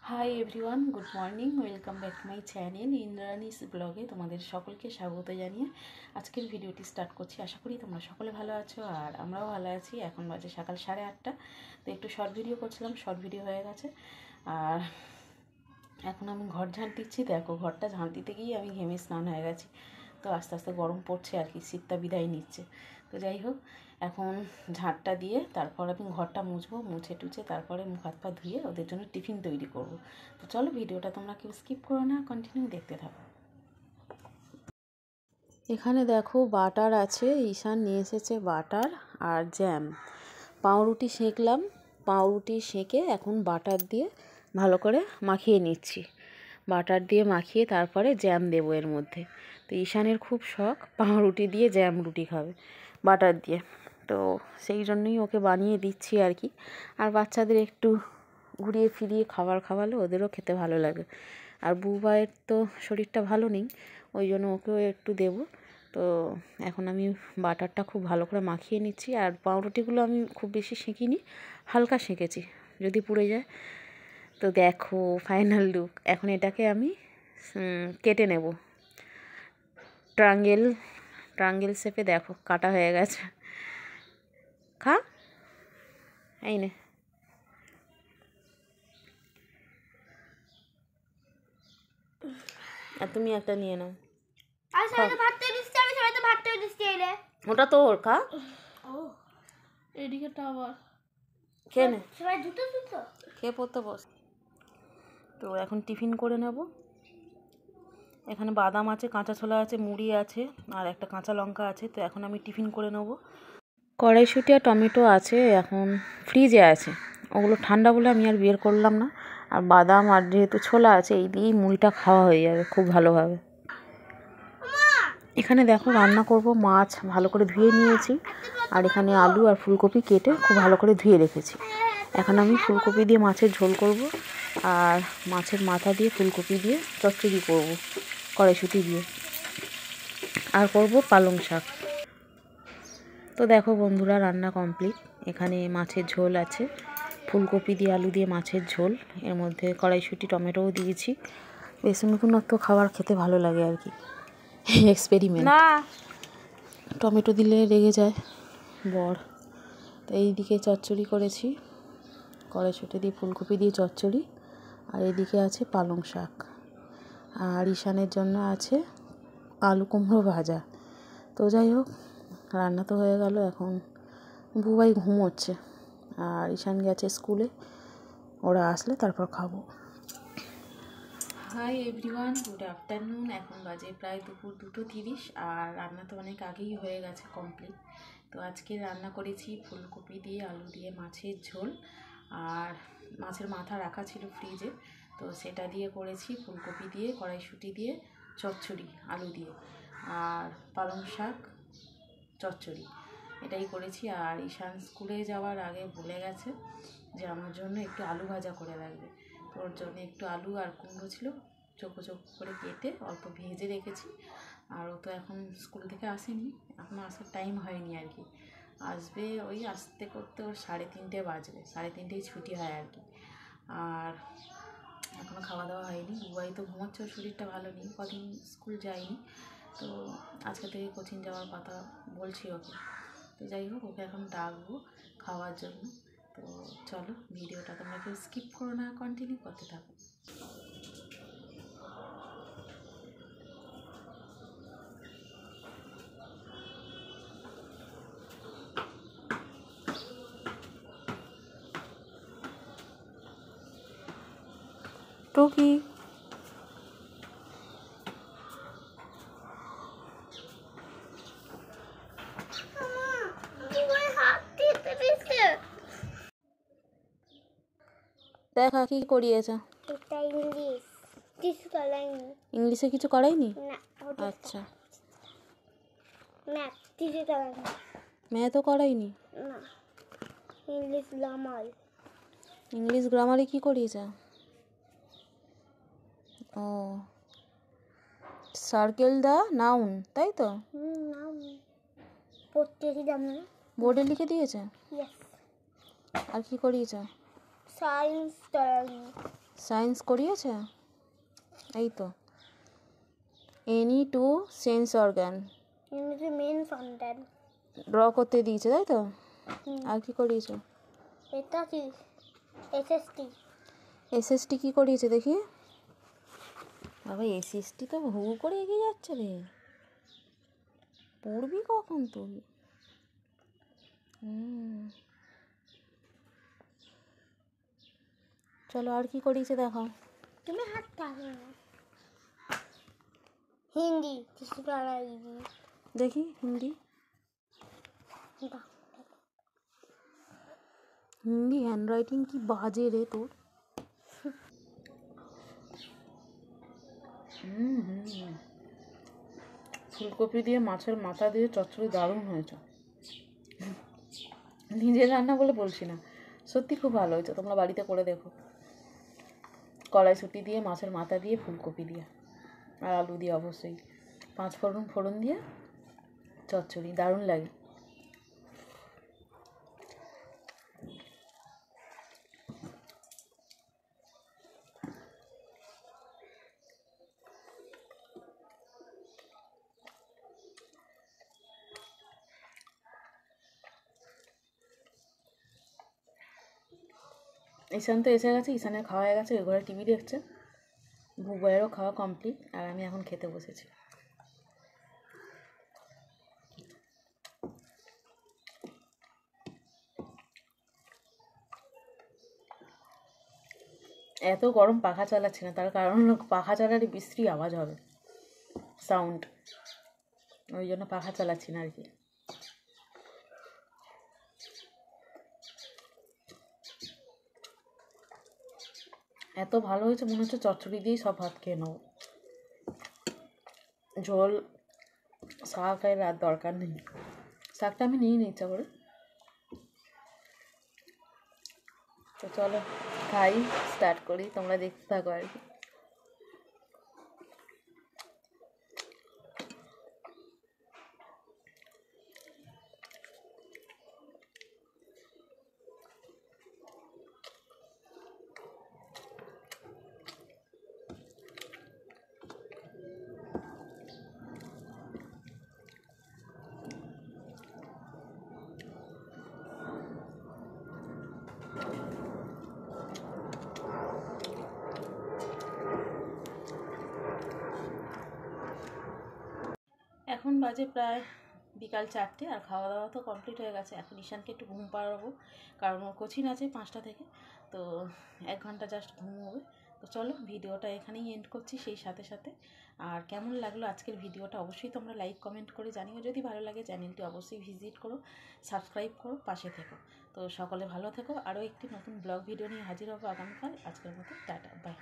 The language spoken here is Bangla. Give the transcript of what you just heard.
High everyone, good morning, welcome back to my channel Indrani's ব্লগে তোমাদের সকলকে স্বাগত জানিয়ে আজকের ভিডিওটি স্টার্ট করছি। আশা করি তোমরা সকলে ভালো আছো আর আমরাও ভালো আছি। এখন বাজে সকাল 8:30। তো একটু শর্ট ভিডিও করছিলাম, শর্ট ভিডিও হয়ে গেছে। আর এখন আমি ঘর ঝাঁট দিচ্ছি। দেখো, ঘরটা ঝাঁট দিতে গিয়ে আমি ঘেমে স্নান হয়ে গেছি। তো আস্তে আস্তে গরম পড়ছে আর কি, শীতটা বিদায় নিচ্ছে। তো যাই হোক, এখন ঝাঁটটা দিয়ে তারপর আমি ঘরটা মুছবো, মুছে টুছে তারপরে মুখ হাত পা ধুয়ে ওদের জন্য টিফিন তৈরি করব। তো চলো, ভিডিওটা তোমরা কেউ স্কিপ করো না, কন্টিনিউ দেখতে থাকো। এখানে দেখো বাটার আছে, ঈশান নিয়ে এসেছে বাটার আর জ্যাম। পাউরুটি সেঁকলাম, পাউরুটি সেঁকে এখন বাটার দিয়ে ভালো করে মাখিয়ে নিচ্ছি। বাটার দিয়ে মাখিয়ে তারপরে জ্যাম দেবো এর মধ্যে। তো ঈশানের খুব শখ পাউরুটি দিয়ে জ্যাম রুটি খাবে বাটার দিয়ে, তো সেই জন্যই ওকে বানিয়ে দিচ্ছি আর কি। আর বাচ্চাদের একটু ঘুরিয়ে ফিরিয়ে খাবার খাওয়ালে ওদেরও খেতে ভালো লাগে। আর বুবাইয়ের তো শরীরটা ভালো নেই, ওই জন্য ওকেও একটু দেবো। তো এখন আমি বাটারটা খুব ভালো করে মাখিয়ে নিচ্ছি। আর পাউরুটিগুলো আমি খুব বেশি সেঁকিনি, হালকা সেঁকেছি, যদি পুড়ে যায়। তো দেখো ফাইনাল লুক। এখন এটাকে আমি কেটে নেব ট্রাঙ্গেল শেপে। দেখো কাটা হয়ে গেছে। খা, এই নে। আর তুমি একটা নিয়ে নাও। ওটা তো ওর, খা। এদিকে আবার খেয়ে নে, খেয়ে পড়তে বস। তো এখন টিফিন করে নেব। এখানে বাদাম আছে, কাঁচা ছোলা আছে, মুড়ি আছে আর একটা কাঁচা লঙ্কা আছে। তো এখন আমি টিফিন করে নেব। কড়াইশুঁটি আর টমেটো আছে, এখন ফ্রিজে আছে। ওগুলো ঠান্ডা বলে আমি আর বের করলাম না। আর বাদাম আর যেহেতু ছোলা আছে, এই দিয়েই মুড়িটা খাওয়া হয়ে যাবে খুব ভালোভাবে। এখানে দেখো রান্না করব, মাছ ভালো করে ধুয়ে নিয়েছি। আর এখানে আলু আর ফুলকপি কেটে খুব ভালো করে ধুয়ে রেখেছি। এখন আমি ফুলকপি দিয়ে মাছের ঝোল করব আর মাছের মাথা দিয়ে ফুলকপি দিয়ে চচ্চড়ি করব কড়াইশুঁটি দিয়ে। আর করব পালং শাক। তো দেখো বন্ধুরা, রান্না কমপ্লিট। এখানে মাছের ঝোল আছে, ফুলকপি দিয়ে আলু দিয়ে মাছের ঝোল, এর মধ্যে কড়াইশুঁটি টমেটোও দিয়েছি। বেশ নতুনত্ব খাবার খেতে ভালো লাগে আর কি, এক্সপেরিমেন্ট। না, টমেটো দিলে রেগে যায় বর। তো এইদিকে চচ্চড়ি করেছি, কড়াইশুঁটি দিয়ে ফুলকপি দিয়ে চচ্চড়ি। আর এদিকে আছে পালং শাক। আর ঈশানের জন্য আছে আলু কুমড়ো ভাজা। তো যাই হোক, রান্না তো হয়ে গেল। এখন বুবাই ঘুমোচ্ছে আর ঈশান গেছে স্কুলে, ওরা আসলে তারপর খাবো। High everyone, good afternoon. এখন বাজে প্রায় দুপুর 2:30 আর রান্না তো অনেক আগেই হয়ে গেছে কমপ্লিট। তো আজকে রান্না করেছি ফুলকপি দিয়ে আলু দিয়ে মাছের ঝোল, আর মাছের মাথা রাখা ছিল ফ্রিজে, তো সেটা দিয়ে করেছি। ফুলকপি দিয়ে কড়াইশুঁটি দিয়ে চচ্চড়ি আলু দিয়ে, আর পালং শাক চচ্চড়ি, এটাই করেছি। আর ঈশান স্কুলে যাওয়ার আগে বলে গেছে যে আমার জন্য একটু আলু ভাজা করে রাখবে। তো ওর জন্য একটু আলু আর কুমড়ো ছিল, চোখো চোখো করে কেটে অল্প ভেজে রেখেছি। আর ও তো এখন স্কুল থেকে আসেনি, এখনও আসার টাইম হয়নি আর কি। আসবে ওই আসতে করতে ওর 3:30 বাজবে, 3:30 ছুটি হয় আর কি। আর এখনও খাওয়া দাওয়া হয়নি। বুবাই তো ঘুমাচ্ছে, ওর শরীরটা ভালো নেই, কদিন স্কুল যায়নি। তো আজকে থেকে কোচিং যাওয়ার কথা বলছি ওকে। তো যাই হোক, ওকে এখন ডাকবো খাওয়ার জন্য। তো চলো, ভিডিওটা তোমরা কেউ স্কিপ করো না, কন্টিনিউ করতে থাকো। টুকি, দেখা কি করিয়েছে? ইংলিশে কিছু করাইনি? আচ্ছা, ম্যাথও করাইনি? ইংলিশ গ্রামারে কি করিয়েছে? ও, সার্কেল দা নাউন, তাই তো? বোর্ডে লিখে দিয়েছে। আর কি করিয়েছে? সায়েন্স, সায়েন্স করিয়েছে? এই তো এনি টু সেন্স অর্গান মেন ফান্ডান ড্র করতে দিয়েছে, তাই তো? আর কি করিয়েছে? এটা কি এসএসটি এসএসটি কি করিয়েছে দেখি? বাবা এসএসটি তো হু করে এগিয়ে যাচ্ছে রে, পড়বি কখন তুই? চলো আর কি করিয়েছে দেখাও। তুমি হাত টানো হিন্দি কিছু দেখি হিন্দি। হিন্দি হ্যান্ডরাইটিং কি বাজে রে তোর। ফুলকপি দিয়ে মাছের মাথা দিয়ে চচ্চড়ি দারুণ হয়েছে। নিজের রান্না বলে বলছি না, সত্যি খুব ভালো হয়েছে, তোমরা বাড়িতে করে দেখো। কড়াইশুঁটি দিয়ে মাছের মাথা দিয়ে ফুলকপি দিয়ে আর আলু দিয়ে অবশ্যই 5 ফোড়ন দিয়ে চচ্চড়ি দারুণ লাগে। ঈশান তো এসে গেছে, ঈশানের খাওয়া হয়ে গেছে, ওই ঘরে টিভি দেখছে। ভুবয়েরও খাওয়া কমপ্লিট আর আমি এখন খেতে বসেছি। এত গরম পাখা চালাচ্ছি না, তার কারণ পাখা চালালে বিশ্রী আওয়াজ হবে, সাউন্ড, ওই জন্য পাখা চালাচ্ছি না আর কি। এত ভালো হয়েছে মনে হচ্ছে চচ্চড়ি দিয়েই সব ভাত খেয়ে নেবো, ঝোল শাক এর আর দরকার নেই। শাকটা আমি নিয়ে নিই ইচ্ছা করে। তো চলো খাই, স্টার্ট করি, তোমরা দেখতে থাকো আর কি। এখন বাজে প্রায় বিকাল 4টে আর খাওয়া দাওয়া তো কমপ্লিট হয়ে গেছে। এখন ঈশানকে একটু ঘুম পাড়াবো, কারণ ওর কোচিং আছে 5টা থেকে, তো 1 ঘন্টা জাস্ট ঘুম হবে। তো চলো ভিডিওটা এখানেই এন্ড করছি সেই সাথে সাথে। আর কেমন লাগলো আজকের ভিডিওটা অবশ্যই তোমরা লাইক কমেন্ট করে জানিও, যদি ভালো লাগে চ্যানেলটি অবশ্যই ভিজিট করো, সাবস্ক্রাইব করো, পাশে থেকো। তো সকলে ভালো থেকো, আরও একটি নতুন ব্লগ ভিডিও নিয়ে হাজির হবো আগামীকাল। আজকের মতো টাটা, বাই।